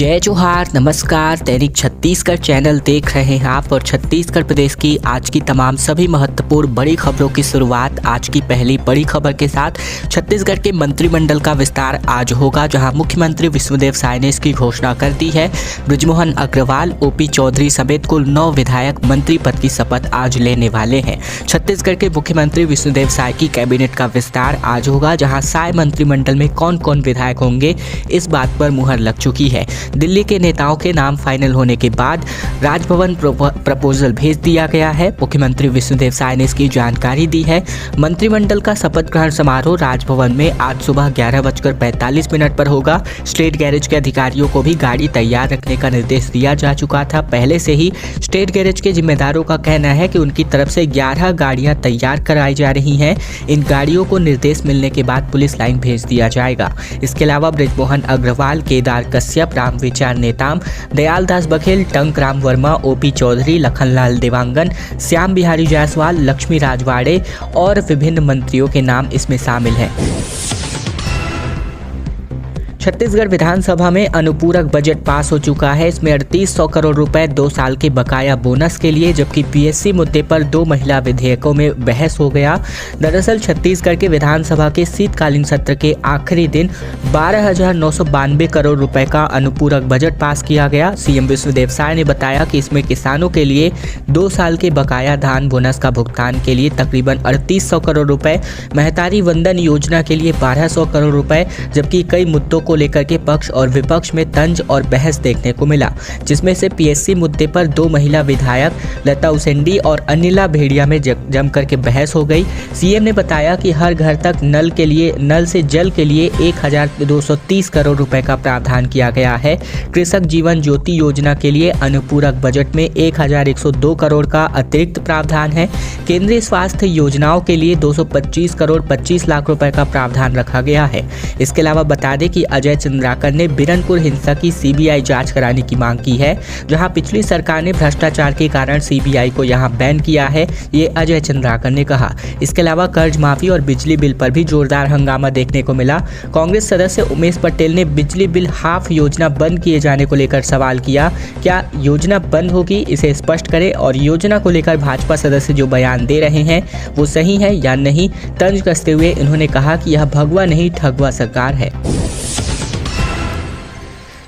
जय जोहार, नमस्कार। दैनिक छत्तीसगढ़ चैनल देख रहे हैं आप और छत्तीसगढ़ प्रदेश की आज की तमाम सभी महत्वपूर्ण बड़ी खबरों की शुरुआत आज की पहली बड़ी खबर के साथ। छत्तीसगढ़ के मंत्रिमंडल का विस्तार आज होगा, जहां मुख्यमंत्री विष्णुदेव साय ने इसकी घोषणा कर दी है। बृजमोहन अग्रवाल, ओपी चौधरी समेत कुल 9 विधायक मंत्री पद की शपथ आज लेने वाले हैं। छत्तीसगढ़ के मुख्यमंत्री विष्णुदेव साय की कैबिनेट का विस्तार आज होगा, जहां साय मंत्रिमंडल में कौन कौन विधायक होंगे इस बात पर मुहर लग चुकी है। दिल्ली के नेताओं के नाम फाइनल होने के बाद राजभवन प्रपोजल भेज दिया गया है। मुख्यमंत्री विष्णुदेव साय ने इसकी जानकारी दी है। मंत्रिमंडल का शपथ ग्रहण समारोह राजभवन में आज सुबह 11:45 पर होगा। स्टेट गैरेज के अधिकारियों को भी गाड़ी तैयार रखने का निर्देश दिया जा चुका था। पहले से ही स्टेट गैरेज के जिम्मेदारों का कहना है कि उनकी तरफ से 11 गाड़ियां तैयार कराई जा रही हैं। इन गाड़ियों को निर्देश मिलने के बाद पुलिस लाइन भेज दिया जाएगा। इसके अलावा बृजमोहन अग्रवाल, केदार कश्यप, राम विचार नेताम, दयालदास बघेल, टंक राम वर्मा, ओपी चौधरी, लखनलाल देवांगन, श्याम बिहारी जायसवाल, लक्ष्मी राजवाड़े और विभिन्न मंत्रियों के नाम इसमें शामिल हैं। छत्तीसगढ़ विधानसभा में अनुपूरक बजट पास हो चुका है। इसमें 3800 करोड़ रुपए 2 साल के बकाया बोनस के लिए, जबकि पीएससी मुद्दे पर 2 महिला विधेयकों में बहस हो गया। दरअसल छत्तीसगढ़ के विधानसभा के शीतकालीन सत्र के आखिरी दिन 12,992 करोड़ रुपए का अनुपूरक बजट पास किया गया। सीएम विष्णुदेव साय ने बताया कि इसमें किसानों के लिए 2 साल के बकाया धान बोनस का भुगतान के लिए तकरीबन 3800 करोड़ रुपए, महतारी वंदन योजना के लिए 1200 करोड़ रुपए, जबकि कई मुद्दों को लेकर के पक्ष और विपक्ष में तंज और बहस देखने को मिला, जिसमें से पीएससी मुद्दे पर 2 महिला विधायक लता उसेंडी और अनिला भेड़िया में जम करके बहस हो गई। सीएम ने बताया कि हर घर तक नल से जल के लिए 1230 करोड़ रुपए का प्रावधान किया गया है। कृषक जीवन ज्योति योजना के लिए अनुपूरक बजट में 1102 करोड़ का अतिरिक्त प्रावधान है। केंद्रीय स्वास्थ्य योजनाओं के लिए 225 करोड़ 25 लाख रुपए का प्रावधान रखा गया है। इसके अलावा बता दें कि अजय चंद्राकर ने बिरनपुर हिंसा की सीबीआई जांच कराने की मांग की है। जहां पिछली सरकार ने भ्रष्टाचार के कारण सीबीआई को यहां बैन किया है, ये अजय चंद्राकर ने कहा। इसके अलावा कर्ज माफी और बिजली बिल पर भी जोरदार हंगामा देखने को मिला। कांग्रेस सदस्य उमेश पटेल ने बिजली बिल हाफ योजना बंद किए जाने को लेकर सवाल किया। क्या योजना बंद होगी, इसे स्पष्ट करें, और योजना को लेकर भाजपा सदस्य जो बयान दे रहे हैं वो सही है या नहीं। तंज कसते हुए इन्होंने कहा कि यह भगवा नहीं ठगवा सरकार है।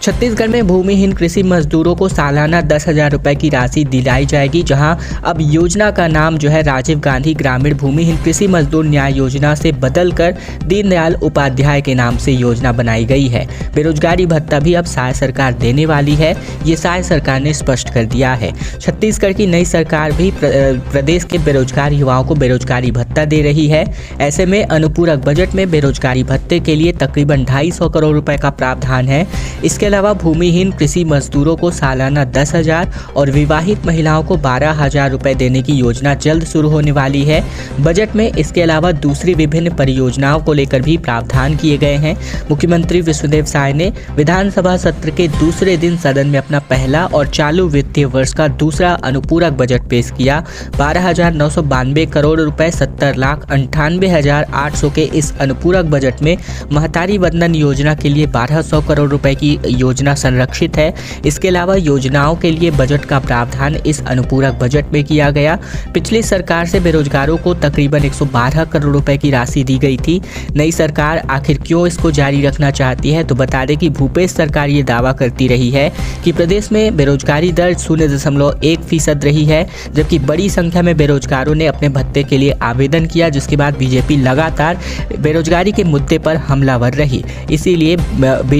छत्तीसगढ़ में भूमिहीन कृषि मजदूरों को सालाना 10,000 रुपए की राशि दिलाई जाएगी, जहां अब योजना का नाम जो है राजीव गांधी ग्रामीण भूमिहीन कृषि मजदूर न्याय योजना से बदलकर दीनदयाल उपाध्याय के नाम से योजना बनाई गई है। बेरोजगारी भत्ता भी अब साय सरकार देने वाली है, ये साय सरकार ने स्पष्ट कर दिया है। छत्तीसगढ़ की नई सरकार भी प्रदेश के बेरोजगार युवाओं को बेरोजगारी भत्ता दे रही है। ऐसे में अनुपूरक बजट में बेरोजगारी भत्ते के लिए तकरीबन 250 करोड़ रुपए का प्रावधान है। इसके अलावा भूमिहीन कृषि मजदूरों को सालाना 10,000 और विवाहित महिलाओं को 12,000 रुपए देने की योजना जल्द शुरू होने वाली है। बजट में इसके अलावा दूसरी विभिन्न परियोजनाओं को लेकर भी प्रावधान किए गए हैं। मुख्यमंत्री विष्णुदेव साय ने विधानसभा सत्र के दूसरे दिन सदन में अपना पहला और चालू वित्तीय वर्ष का दूसरा अनुपूरक बजट पेश किया। 12,992 करोड़ रुपए 70,98,800 के इस अनुपूरक बजट में महतारी वंदन योजना के लिए 1200 करोड़ रुपए की योजना संरक्षित है। इसके अलावा योजनाओं के लिए बजट का प्रावधान इस अनुपूरक बजट में किया गया। पिछली सरकार से बेरोजगारों को तकरीबन 112 करोड़ रुपए की राशि दी गई थी। नई सरकार आखिर क्यों इसको जारी रखना चाहती है, तो बता दें कि भूपेश सरकार ये दावा करती रही है कि प्रदेश में बेरोजगारी दर 0.1% रही है, जबकि बड़ी संख्या में बेरोजगारों ने अपने भत्ते के लिए आवेदन किया, जिसके बाद बीजेपी लगातार बेरोजगारी के मुद्दे पर हमलावर रही। इसीलिए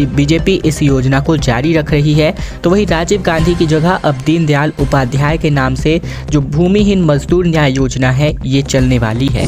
बीजेपी इस योजना को जारी रख रही है। तो वही राजीव गांधी की जगह अब दीनदयाल उपाध्याय के नाम से जो भूमिहीन मजदूर न्याय योजना है ये चलने वाली है।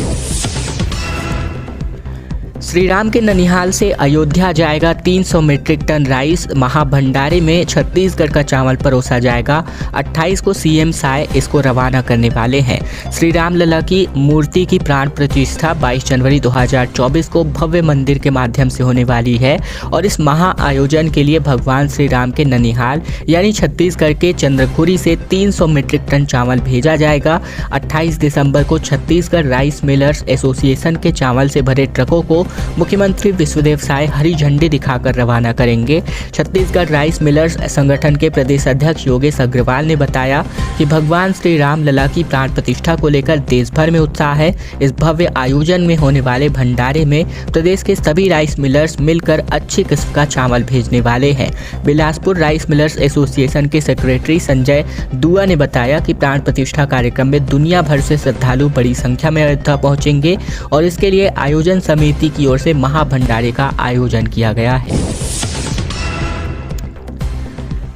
श्री राम के ननिहाल से अयोध्या जाएगा 300 मीट्रिक टन राइस। महाभंडारे में छत्तीसगढ़ का चावल परोसा जाएगा। 28 को सीएम साय इसको रवाना करने वाले हैं। श्री राम लला की मूर्ति की प्राण प्रतिष्ठा 22 जनवरी 2024 को भव्य मंदिर के माध्यम से होने वाली है और इस महा आयोजन के लिए भगवान श्री राम के ननिहाल यानी छत्तीसगढ़ के चंद्रखुरी से 300 मीट्रिक टन चावल भेजा जाएगा। 28 दिसंबर को छत्तीसगढ़ राइस मिलर्स एसोसिएशन के चावल से भरे ट्रकों को मुख्यमंत्री विश्वदेव साय हरी झंडी दिखाकर रवाना करेंगे। छत्तीसगढ़ राइस मिलर्स संगठन के प्रदेश अध्यक्ष योगेश अग्रवाल ने बताया कि भगवान श्री राम लला की प्राण प्रतिष्ठा को लेकर देश भर में उत्साह है। इस भव्य आयोजन में होने वाले भंडारे में प्रदेश के सभी राइस मिलर्स मिलकर अच्छी किस्म का चावल भेजने वाले हैं। बिलासपुर राइस मिलर्स एसोसिएशन के सेक्रेटरी संजय दुआ ने बताया कि प्राण प्रतिष्ठा कार्यक्रम में दुनिया भर से श्रद्धालु बड़ी संख्या में अयोध्या पहुंचेंगे और इसके लिए आयोजन समिति की ओर से महाभंडारे का आयोजन किया गया है।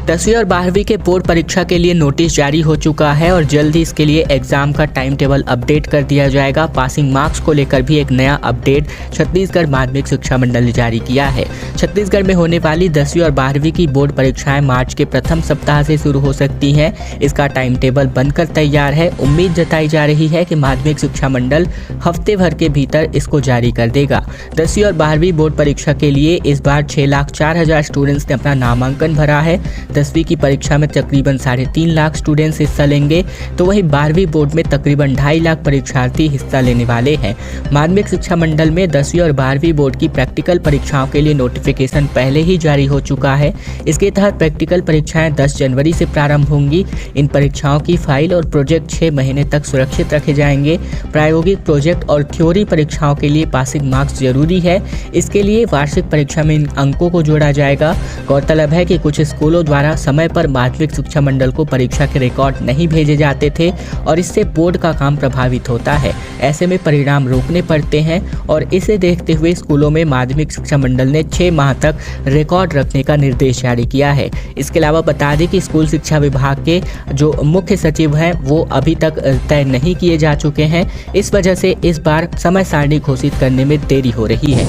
10वीं और 12वीं के बोर्ड परीक्षा के लिए नोटिस जारी हो चुका है और जल्द ही इसके लिए एग्जाम का टाइम टेबल अपडेट कर दिया जाएगा। पासिंग मार्क्स को लेकर भी एक नया अपडेट छत्तीसगढ़ माध्यमिक शिक्षा मंडल ने जारी किया है। छत्तीसगढ़ में होने वाली 10वीं और 12वीं की बोर्ड परीक्षाएं मार्च के प्रथम सप्ताह से शुरू हो सकती हैं। इसका टाइम टेबल बनकर तैयार है। उम्मीद जताई जा रही है कि माध्यमिक शिक्षा मंडल हफ्ते भर के भीतर इसको जारी कर देगा। 10वीं और 12वीं बोर्ड परीक्षा के लिए इस बार 6,04,000 स्टूडेंट्स ने अपना नामांकन भरा है। 10वीं की परीक्षा में तकरीबन 3.5 लाख स्टूडेंट्स हिस्सा लेंगे, तो वहीं 12वीं बोर्ड में तकरीबन 2.5 लाख परीक्षार्थी हिस्सा लेने वाले हैं। माध्यमिक शिक्षा मंडल में 10वीं और 12वीं बोर्ड की प्रैक्टिकल परीक्षाओं के लिए नोटिफिकेशन पहले ही जारी हो चुका है। इसके तहत प्रैक्टिकल परीक्षाएं 10 जनवरी से प्रारंभ होंगी। इन परीक्षाओं की फाइल और प्रोजेक्ट 6 महीने तक सुरक्षित रखे जाएंगे। प्रायोगिक प्रोजेक्ट और थ्योरी परीक्षाओं के लिए पासिंग मार्क्स जरूरी है। इसके लिए वार्षिक परीक्षा में इन अंकों को जोड़ा जाएगा। गौरतलब है कि कुछ स्कूलों द्वारा समय पर माध्यमिक शिक्षा मंडल को परीक्षा के रिकॉर्ड नहीं भेजे जाते थे और इससे बोर्ड का काम प्रभावित होता है। ऐसे में परिणाम रोकने पड़ते हैं और इसे देखते हुए स्कूलों में माध्यमिक शिक्षा मंडल ने 6 माह तक रिकॉर्ड रखने का निर्देश जारी किया है। इसके अलावा बता दें कि स्कूल शिक्षा विभाग के जो मुख्य सचिव हैं वो अभी तक तय नहीं किए जा चुके हैं। इस वजह से इस बार समय सारणी घोषित करने में देरी हो रही है।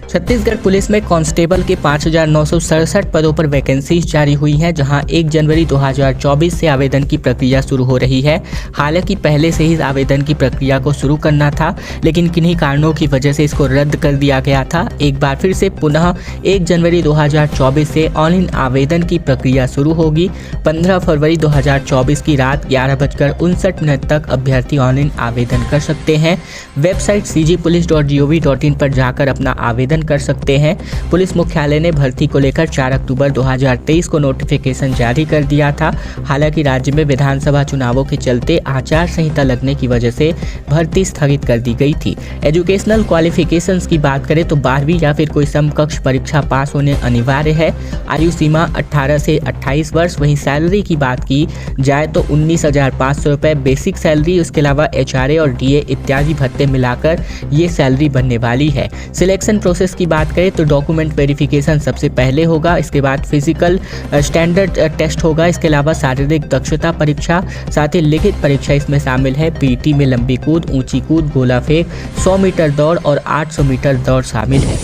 छत्तीसगढ़ पुलिस में कांस्टेबल के 5,967 पदों पर वैकेंसीज जारी हुई हैं, जहां 1 जनवरी 2024 से आवेदन की प्रक्रिया शुरू हो रही है। हालांकि पहले से ही आवेदन की प्रक्रिया को शुरू करना था, लेकिन किन्हीं कारणों की वजह से इसको रद्द कर दिया गया था। एक बार फिर से पुनः 1 जनवरी 2024 से ऑनलाइन आवेदन की प्रक्रिया शुरू होगी। 15 फरवरी 2024 की रात 11:59 तक अभ्यर्थी ऑनलाइन आवेदन कर सकते हैं। वेबसाइट cgpolice.gov.in पर जाकर अपना आवेदन कर सकते हैं। पुलिस मुख्यालय ने भर्ती को लेकर 4 अक्टूबर 2023 को नोटिफिकेशन जारी कर दिया था। हालांकि राज्य में विधानसभा चुनावों के चलते आचार संहिता लगने की वजह से भर्ती स्थगित कर दी गई थी। एजुकेशनल क्वालिफिकेशंस की बात करें तो 12वीं या फिर कोई समकक्ष परीक्षा पास होने अनिवार्य है। आयु सीमा 18 से 28 वर्ष। वहीं सैलरी की बात की जाए तो 19,500 रुपये बेसिक सैलरी, उसके अलावा HRA और DA इत्यादि भत्ते मिलाकर ये सैलरी बनने वाली है। सिलेक्शन प्रोसेस की बात करें तो डॉक्यूमेंट वेरिफिकेशन सबसे पहले होगा। इसके बाद फिजिकल स्टैंडर्ड टेस्ट होगा। इसके अलावा शारीरिक दक्षता परीक्षा, साथ ही लिखित परीक्षा इसमें शामिल है। PT में लंबी कूद, ऊंची कूद, गोला फेंक, 100 मीटर दौड़ और 800 मीटर दौड़ शामिल है।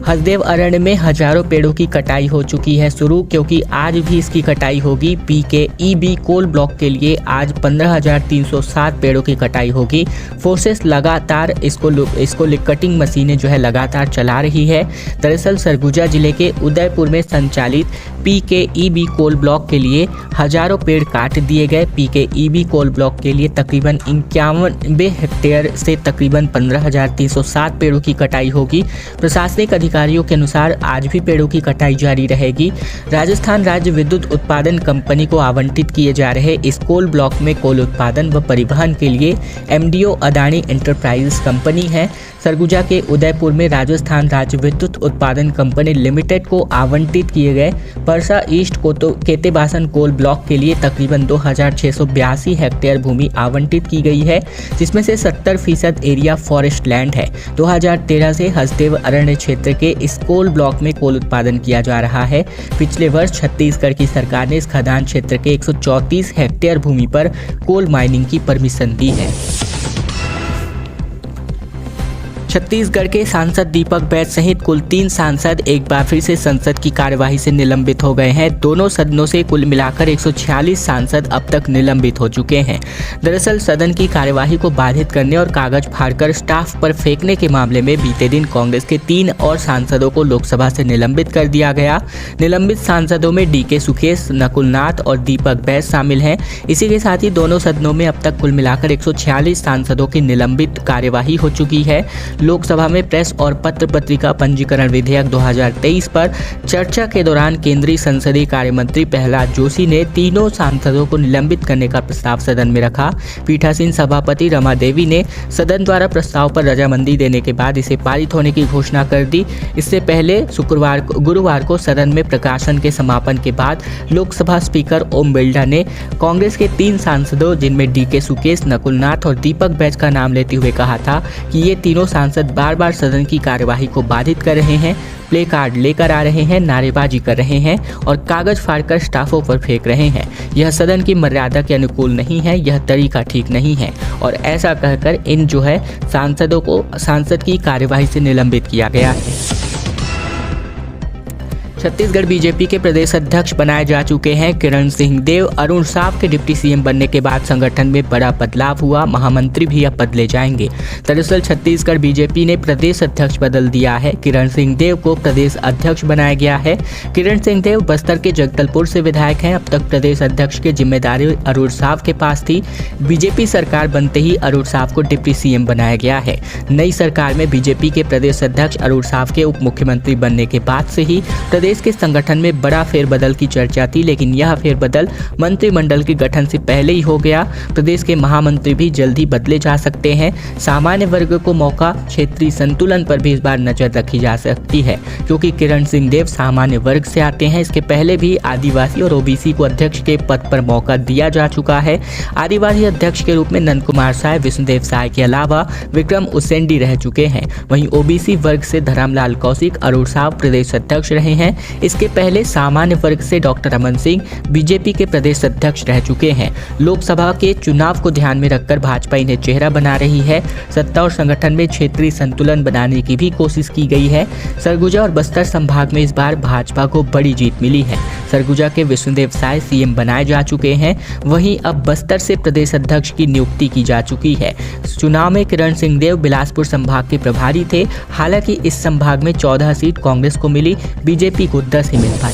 हसदेव अरण्य में हजारों पेड़ों की कटाई हो चुकी है शुरू, क्योंकि आज भी इसकी कटाई होगी। PKEB कोल ब्लॉक के लिए आज 15,307 पेड़ों की कटाई होगी। फोर्सेस लगातार इसको कटिंग मशीनें जो है लगातार चला रही है। दरअसल सरगुजा जिले के उदयपुर में संचालित PKEB कोल ब्लॉक के लिए हजारों पेड़ काट दिए गए। PKEB कोल ब्लॉक के लिए तकरीबन 91 हेक्टेयर से तकरीबन 15,307 पेड़ों की कटाई होगी। प्रशासनिक अधिकारियों के अनुसार आज भी पेड़ों की कटाई जारी रहेगी। राजस्थान राज्य विद्युत उत्पादन कंपनी को आवंटित किए जा रहे इस कोल ब्लॉक में कोल उत्पादन व परिवहन के लिए MDO अदानी एंटरप्राइजेस कंपनी है। सरगुजा के उदयपुर में राजस्थान राज्य विद्युत उत्पादन कंपनी लिमिटेड को आवंटित किए गए परसा ईस्ट केतेबासन कोल ब्लॉक के लिए तकरीबन 2,682 हेक्टेयर भूमि आवंटित की गई है, जिसमें से 70% एरिया फॉरेस्ट लैंड है। 2013 से हसदेव अरण्य क्षेत्र के इस कोल ब्लॉक में कोल उत्पादन किया जा रहा है। पिछले वर्ष छत्तीसगढ़ की सरकार ने इस खदान क्षेत्र के 134 हेक्टेयर भूमि पर कोल माइनिंग की परमिशन दी है। छत्तीसगढ़ के सांसद दीपक बैज सहित कुल 3 सांसद एक बार फिर से संसद की कार्यवाही से निलंबित हो गए हैं। दोनों सदनों से कुल मिलाकर 146 सांसद अब तक निलंबित हो चुके हैं। दरअसल सदन की कार्यवाही को बाधित करने और कागज फाड़कर स्टाफ पर फेंकने के मामले में बीते दिन कांग्रेस के 3 और सांसदों को लोकसभा से निलंबित कर दिया गया। निलंबित सांसदों में डीके सुकेश, नकुल नाथ और दीपक बैज शामिल हैं। इसी के साथ ही दोनों सदनों में अब तक कुल मिलाकर 146 सांसदों की निलंबित कार्यवाही हो चुकी है। लोकसभा में प्रेस और पत्र पत्रिका पंजीकरण विधेयक 2023 पर चर्चा के दौरान केंद्रीय संसदीय कार्य मंत्री प्रहलाद जोशी ने तीनों सांसदों को निलंबित करने का प्रस्ताव सदन में रखा। पीठासीन सभापति रमा देवी ने सदन द्वारा प्रस्ताव पर रजामंदी देने के बाद इसे पारित होने की घोषणा कर दी। इससे पहले गुरुवार को सदन में प्रकाशन के समापन के बाद लोकसभा स्पीकर ओम बिरला ने कांग्रेस के 3 सांसदों जिनमें डीके सुकेश, नकुल नाथ और दीपक बैज का नाम लेते हुए कहा था कि ये तीनों सांसद बार बार सदन की कार्यवाही को बाधित कर रहे हैं, प्ले कार्ड लेकर आ रहे हैं, नारेबाजी कर रहे हैं और कागज फाड़कर स्टाफों पर फेंक रहे हैं। यह सदन की मर्यादा के अनुकूल नहीं है, यह तरीका ठीक नहीं है और ऐसा कहकर इन सांसदों को सांसद की कार्यवाही से निलंबित किया गया है। छत्तीसगढ़ बीजेपी के प्रदेश अध्यक्ष बनाए जा चुके हैं किरण सिंहदेव। अरुण साव के डिप्टी सीएम बनने के बाद संगठन में बड़ा बदलाव हुआ, महामंत्री भी अब बदले जाएंगे। दरअसल छत्तीसगढ़ बीजेपी ने प्रदेश अध्यक्ष बदल दिया है। किरण सिंहदेव को प्रदेश अध्यक्ष बनाया गया है। किरण सिंहदेव बस्तर के जगदलपुर से विधायक हैं। अब तक प्रदेश अध्यक्ष की जिम्मेदारी अरुण साव के पास थी। बीजेपी सरकार बनते ही अरुण साव को डिप्टी सीएम बनाया गया है। नई सरकार में बीजेपी के प्रदेश अध्यक्ष अरुण साव के उप मुख्यमंत्री बनने के बाद से ही प्रदेश के संगठन में बड़ा फेरबदल की चर्चा थी, लेकिन यह फेरबदल मंत्रिमंडल के गठन से पहले ही हो गया। प्रदेश के महामंत्री भी जल्दी बदले जा सकते हैं। सामान्य वर्ग को मौका, क्षेत्रीय संतुलन पर भी इस बार नजर रखी जा सकती है क्योंकि किरण सिंहदेव सामान्य वर्ग से आते हैं। इसके पहले भी आदिवासी और ओबीसी को अध्यक्ष के पद पर मौका दिया जा चुका है। आदिवासी अध्यक्ष के रूप में नंद कुमार साय, विष्णुदेव साय के अलावा विक्रम उसेंडी रह चुके हैं। वहीं ओबीसी वर्ग से धर्मलाल कौशिक, अरुण साव प्रदेश अध्यक्ष रहे हैं। इसके पहले सामान्य वर्ग से डॉक्टर रमन सिंह बीजेपी के प्रदेश अध्यक्ष रह चुके हैं। लोकसभा के चुनाव को ध्यान में रखकर भाजपा इन्हें चेहरा बना रही है। सत्ता और संगठन में क्षेत्रीय संतुलन बनाने की भी कोशिश की गई है। सरगुजा और बस्तर संभाग में इस बार भाजपा को बड़ी जीत मिली है। सरगुजा के विष्णुदेव साय सीएम बनाए जा चुके हैं। वहीं अब बस्तर से प्रदेश अध्यक्ष की नियुक्ति की जा चुकी है। चुनाव में किरण सिंहदेव बिलासपुर संभाग के प्रभारी थे। हालांकि इस संभाग में 14 सीट कांग्रेस को मिली, बीजेपी को 10 ही मिल पाई।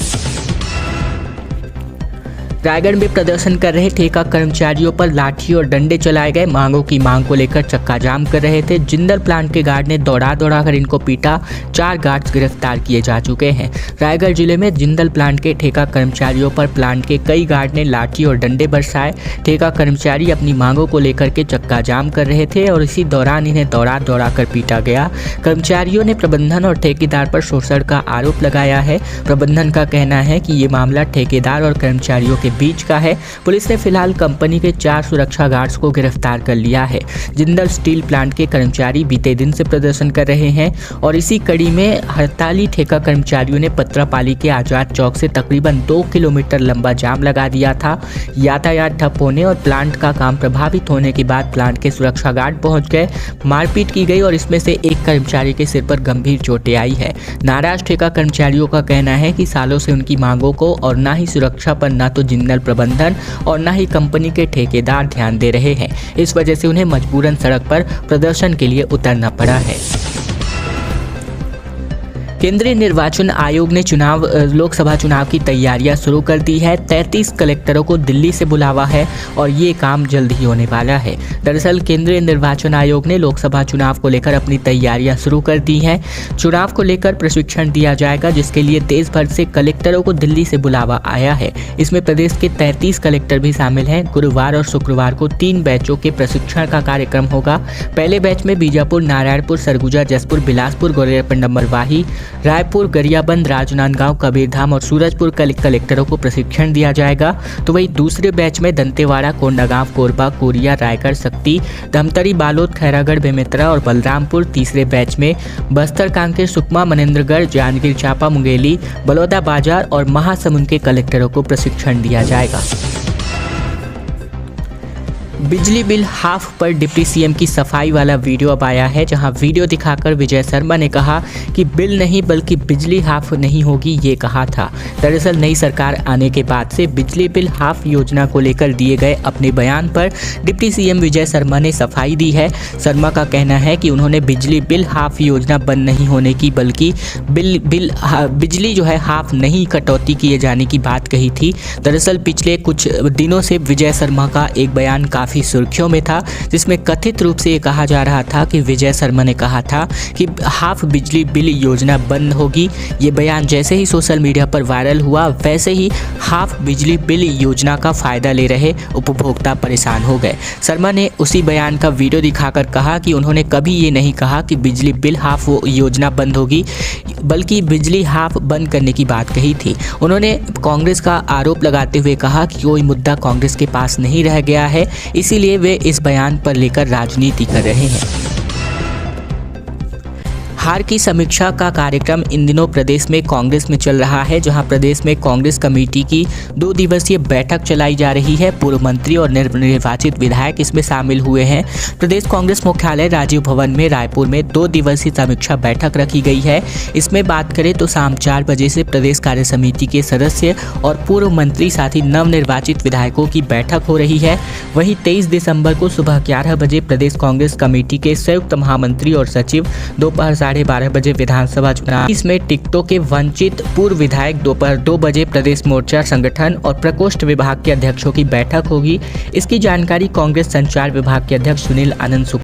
रायगढ़ में प्रदर्शन कर रहे ठेका कर्मचारियों पर लाठी और डंडे चलाए गए। मांगों की मांग को लेकर चक्का जाम कर रहे थे। जिंदल प्लांट के गार्ड ने दौड़ा कर इनको पीटा। 4 गार्ड्स गिरफ्तार किए जा चुके हैं। रायगढ़ जिले में जिंदल प्लांट के ठेका कर्मचारियों पर प्लांट के कई गार्ड ने लाठी और डंडे बरसाए। ठेका कर्मचारी अपनी मांगों को लेकर के चक्का जाम कर रहे थे और इसी दौरान इन्हें दौड़ा कर पीटा गया। कर्मचारियों ने प्रबंधन और ठेकेदार पर शोषण का आरोप लगाया है। प्रबंधन का कहना है कि ये मामला ठेकेदार और कर्मचारियों के बीच का है। पुलिस ने फिलहाल कंपनी के 4 सुरक्षा गार्ड्स को गिरफ्तार कर लिया है। जिंदल स्टील प्लांट के कर्मचारी बीते दिन से प्रदर्शन कर रहे हैं और इसी कड़ी में हड़ताली ठेका कर्मचारियों ने पत्रापाली के आजाद चौक से तकरीबन 2 किलोमीटर लंबा जाम लगा दिया था। यातायात ठप होने और प्लांट का काम प्रभावित होने के बाद प्लांट के सुरक्षा गार्ड पहुंच गए। मारपीट की गई और इसमें से एक कर्मचारी के सिर पर गंभीर चोटें आई है। नाराज ठेका कर्मचारियों का कहना है कि सालों से उनकी मांगों को और ना ही सुरक्षा पर ना तो जिंदल प्रबंधन और न ही कंपनी के ठेकेदार ध्यान दे रहे हैं। इस वजह से उन्हें मजबूरन सड़क पर प्रदर्शन के लिए उतरना पड़ा है। केंद्रीय निर्वाचन आयोग ने लोकसभा चुनाव की तैयारियां शुरू कर दी है। 33 कलेक्टरों को दिल्ली से बुलावा है और ये काम जल्द ही होने वाला है। दरअसल केंद्रीय निर्वाचन आयोग ने लोकसभा चुनाव को लेकर अपनी तैयारियां शुरू कर दी हैं। चुनाव को लेकर प्रशिक्षण दिया जाएगा, जिसके लिए देश भर से कलेक्टरों को दिल्ली से बुलावा आया है। इसमें प्रदेश के 33 कलेक्टर भी शामिल हैं। गुरुवार और शुक्रवार को 3 बैचों के प्रशिक्षण का कार्यक्रम होगा। पहले बैच में बीजापुर, नारायणपुर, सरगुजा, जसपुर, बिलासपुर, गोरेरपंड, मरवाही, रायपुर, गरियाबंद, राजनांदगांव, कबीरधाम और सूरजपुर कलेक्टरों को प्रशिक्षण दिया जाएगा। तो वही दूसरे बैच में दंतेवाड़ा, कोंडागांव, कोरबा, कोरिया, रायगढ़, सक्ती, धमतरी, बालोद, खैरागढ़, बेमेतरा और बलरामपुर। तीसरे बैच में बस्तर, कांकेर, सुकमा, मनेंद्रगढ़, जांजगीर चांपा, मुंगेली, बलौदा बाजार और महासमुंद के कलेक्टरों को प्रशिक्षण दिया जाएगा। बिजली बिल हाफ पर डिप्टी सीएम की सफाई वाला वीडियो अब आया है, जहां वीडियो दिखाकर विजय शर्मा ने कहा कि बिल नहीं बल्कि बिजली हाफ नहीं होगी, ये कहा था। दरअसल नई सरकार आने के बाद से बिजली बिल हाफ योजना को लेकर दिए गए अपने बयान पर डिप्टी सीएम विजय शर्मा ने सफाई दी है। शर्मा का कहना है कि उन्होंने बिजली बिल हाफ योजना बंद नहीं होने की बल्कि बिजली जो है हाफ नहीं कटौती किए जाने की बात कही थी। दरअसल पिछले कुछ दिनों से विजय शर्मा का एक बयान काफ़ी सुर्खियों में था, जिसमें कथित रूप से ये कहा जा रहा था कि विजय शर्मा ने कहा था कि हाफ बिजली बिल योजना बंद होगी। ये बयान जैसे ही सोशल मीडिया पर वायरल हुआ, वैसे ही हाफ बिजली बिल योजना का फ़ायदा ले रहे उपभोक्ता परेशान हो गए। शर्मा ने उसी बयान का वीडियो दिखाकर कहा कि उन्होंने कभी ये नहीं कहा कि बिजली बिल हाफ योजना बंद होगी, बल्कि बिजली हाफ बंद करने की बात कही थी। उन्होंने कांग्रेस का आरोप लगाते हुए कहा कि कोई मुद्दा कांग्रेस के पास नहीं रह गया है, इसीलिए वे इस बयान पर लेकर राजनीति कर रहे हैं। हार की समीक्षा का कार्यक्रम इन दिनों प्रदेश में कांग्रेस में चल रहा है, जहां प्रदेश में कांग्रेस कमेटी की 2 दिवसीय बैठक चलाई जा रही है। पूर्व मंत्री और निर्वाचित विधायक इसमें शामिल हुए हैं। प्रदेश कांग्रेस मुख्यालय राजीव भवन में रायपुर में 2 दिवसीय समीक्षा बैठक रखी गई है। इसमें बात करें तो शाम 4 बजे से प्रदेश कार्य समिति के सदस्य और पूर्व मंत्री साथ ही नवनिर्वाचित विधायकों की बैठक हो रही है। वहीं 23 दिसंबर को सुबह 11 बजे प्रदेश कांग्रेस कमेटी के संयुक्त महामंत्री और सचिव, दोपहर 12:30 बजे विधानसभा चुनाव, इसमें टिकटों के वंचित पूर्व विधायक, दोपहर 2 बजे प्रदेश मोर्चा संगठन और प्रकोष्ठ विभाग के अध्यक्षों की बैठक होगी। इसकी जानकारी कांग्रेस संचार विभाग के अध्यक्ष सुनील आनंद